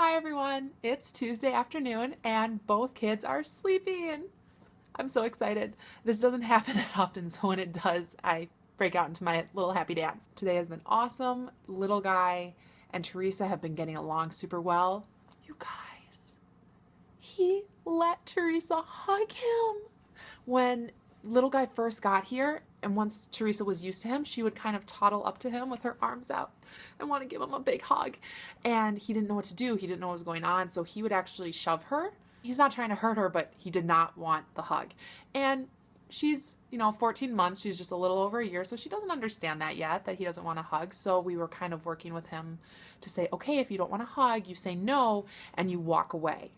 Hi everyone, it's Tuesday afternoon and both kids are sleeping. I'm so excited. This doesn't happen that often, so when it does, I break out into my little happy dance. Today has been awesome. Little guy and Teresa have been getting along super well. You guys, he let Teresa hug him. When little guy first got here, and once Teresa was used to him, she would kind of toddle up to him with her arms out and want to give him a big hug. And he didn't know what to do. He didn't know what was going on. So he would actually shove her. He's not trying to hurt her, but he did not want the hug. And she's, 14 months. She's just a little over a year. So she doesn't understand that yet, that he doesn't want a hug. So we were kind of working with him to say, okay, if you don't want a hug, you say no and you walk away.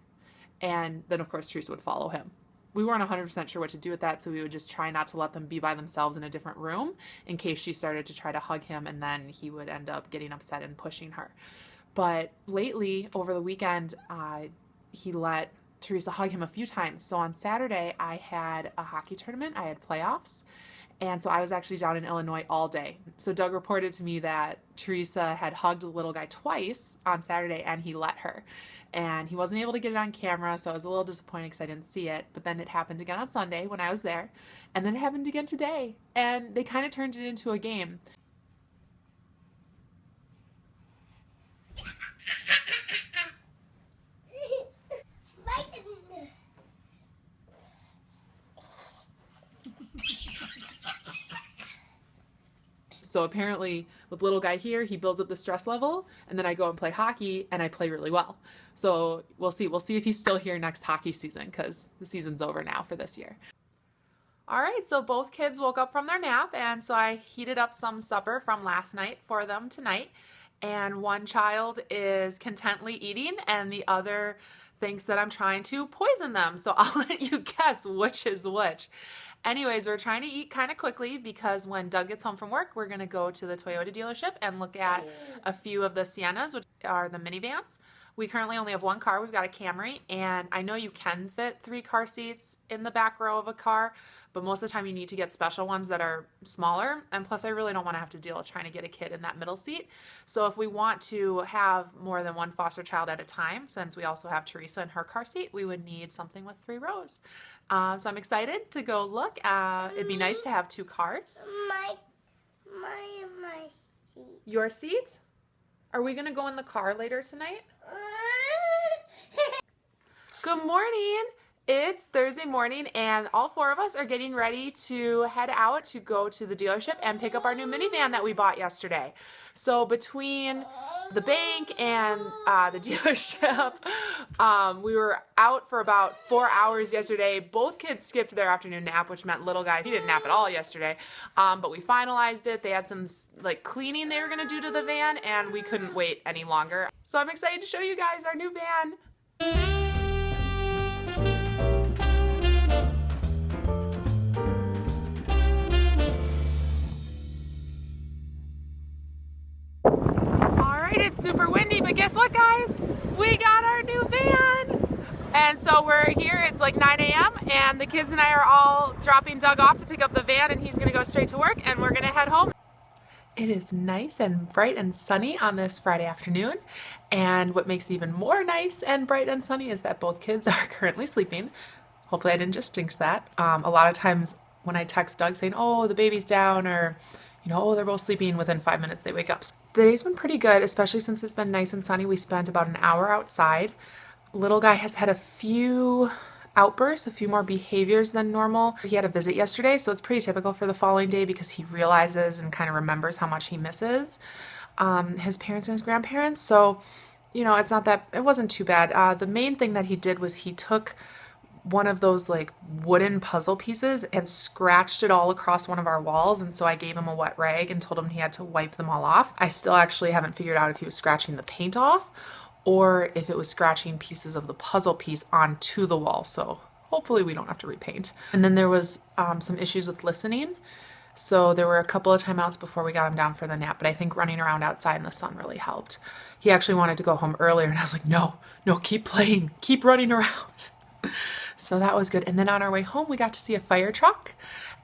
And then, of course, Teresa would follow him. We weren't 100% sure what to do with that, so we would just try not to let them be by themselves in a different room in case she started to try to hug him, and then he would end up getting upset and pushing her. But lately, over the weekend, he let Teresa hug him a few times. So on Saturday, I had a hockey tournament. I had playoffs. And so I was actually down in Illinois all day. So Doug reported to me that Teresa had hugged the little guy twice on Saturday and he let her. And he wasn't able to get it on camera, so I was a little disappointed because I didn't see it. But then it happened again on Sunday when I was there. And then it happened again today. And they kind of turned it into a game. So apparently with little guy here, he builds up the stress level, and then I go and play hockey and I play really well. So we'll see if he's still here next hockey season, because the season's over now for this year. All right, so both kids woke up from their nap, and so I heated up some supper from last night for them tonight. And one child is contently eating and the other thinks that I'm trying to poison them. So I'll let you guess which is which. Anyways, we're trying to eat kind of quickly because when Doug gets home from work, we're going to go to the Toyota dealership and look at a few of the Siennas, which are the minivans. We currently only have one car. We've got a Camry, and I know you can fit 3 car seats in the back row of a car, but most of the time you need to get special ones that are smaller. And plus, I really don't want to have to deal with trying to get a kid in that middle seat. So if we want to have more than one foster child at a time, since we also have Teresa in her car seat, we would need something with 3 rows. So I'm excited to go look. It'd be nice to have 2 cars. My seat. Your seat? Are we going to go in the car later tonight? Good morning. It's Thursday morning and all 4 of us are getting ready to head out to go to the dealership and pick up our new minivan that we bought yesterday. So between the bank and the dealership, we were out for about 4 hours yesterday. Both kids skipped their afternoon nap, which meant little guy, he didn't nap at all yesterday. But we finalized it. They had some cleaning they were going to do to the van, and we couldn't wait any longer. So I'm excited to show you guys our new van. It's super windy, but guess what, guys? We got our new van. And so we're here, it's like 9 a.m. and the kids and I are all dropping Doug off to pick up the van, and he's gonna go straight to work and we're gonna head home. It is nice and bright and sunny on this Friday afternoon. And what makes it even more nice and bright and sunny is that both kids are currently sleeping. Hopefully I didn't just jinx that. A lot of times when I text Doug saying, oh, the baby's down, or oh, they're both sleeping, within 5 minutes they wake up. The day's been pretty good, especially since it's been nice and sunny. We spent about an hour outside. Little guy has had a few outbursts, a few more behaviors than normal. He had a visit yesterday, so it's pretty typical for the following day because he realizes and kind of remembers how much he misses his parents and his grandparents. So, it's not that, it wasn't too bad. The main thing that he did was he took one of those wooden puzzle pieces and scratched it all across one of our walls, and so I gave him a wet rag and told him he had to wipe them all off. I still actually haven't figured out if he was scratching the paint off or if it was scratching pieces of the puzzle piece onto the wall, so hopefully we don't have to repaint. And then there was some issues with listening, so there were a couple of timeouts before we got him down for the nap, but I think running around outside in the sun really helped. He actually wanted to go home earlier, and I was like, no, keep playing, keep running around. So that was good. And then on our way home, we got to see a fire truck,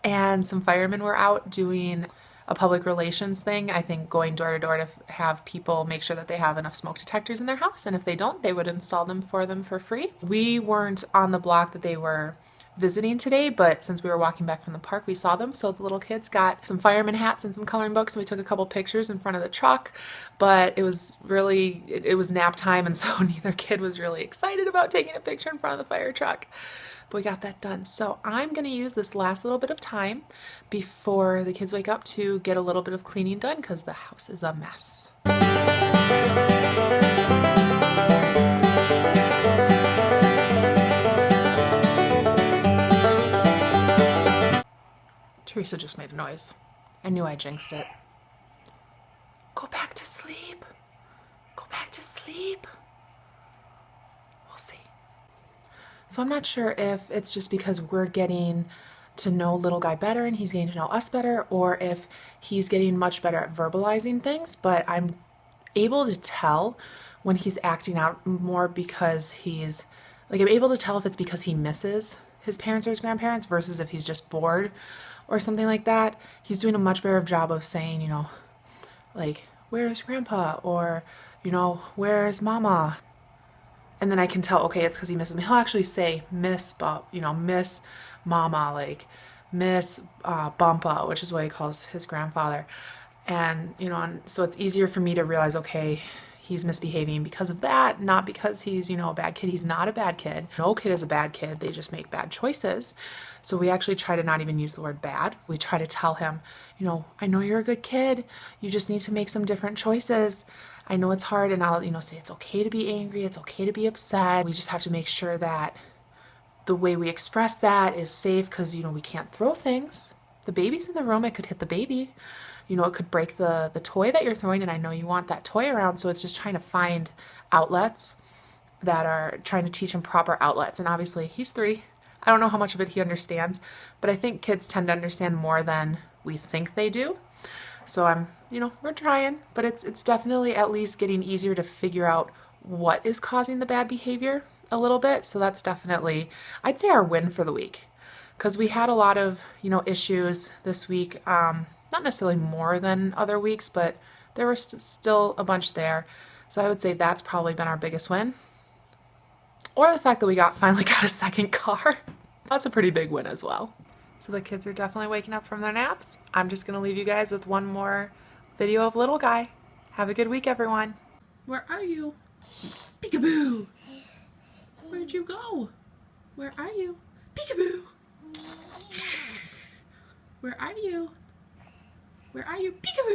and some firemen were out doing a public relations thing. I think going door to door to have people make sure that they have enough smoke detectors in their house, and if they don't, they would install them for free. We weren't on the block that they were visiting today, but since we were walking back from the park, we saw them. So the little kids got some fireman hats and some coloring books, and we took a couple pictures in front of the truck. But it was really, it was nap time, and so neither kid was really excited about taking a picture in front of the fire truck. But we got that done. So I'm going to use this last little bit of time before the kids wake up to get a little bit of cleaning done, because the house is a mess. Teresa just made a noise. I knew I jinxed it. Go back to sleep. Go back to sleep. We'll see. So I'm not sure if it's just because we're getting to know little guy better and he's getting to know us better, or if he's getting much better at verbalizing things, but I'm able to tell when he's acting out more because he's, like, I'm able to tell if it's because he misses his parents or his grandparents versus if he's just bored or something like that. He's doing a much better job of saying, you know, like, where's grandpa? Or, you know, where's mama? And then I can tell, okay, it's because he misses me. He'll actually say miss, you know, miss mama, like miss Bumpa, which is what he calls his grandfather. And, you know, and so it's easier for me to realize, okay, he's misbehaving because of that, not because he's, you know, a bad kid. He's not a bad kid. No kid is a bad kid. They just make bad choices. So we actually try to not even use the word bad. We try to tell him, you know, I know you're a good kid. You just need to make some different choices. I know it's hard, and I'll, you know, say it's okay to be angry. It's okay to be upset. We just have to make sure that the way we express that is safe, because, you know, we can't throw things. The baby's in the room. It could hit the baby. You know, it could break the toy that you're throwing, and I know you want that toy around. So it's just trying to find outlets that are trying to teach him proper outlets. And obviously he's 3. I don't know how much of it he understands, but I think kids tend to understand more than we think they do. So I'm, you know, we're trying, but it's definitely at least getting easier to figure out what is causing the bad behavior a little bit. So that's definitely, I'd say, our win for the week, because we had a lot of, you know, issues this week. Not necessarily more than other weeks, but there was still a bunch there. So I would say that's probably been our biggest win. Or the fact that we finally got a second car. That's a pretty big win as well. So the kids are definitely waking up from their naps. I'm just going to leave you guys with one more video of little guy. Have a good week, everyone. Where are you? Peekaboo! Where'd you go? Where are you? Peekaboo! Where are you? Where are you? Peekaboo!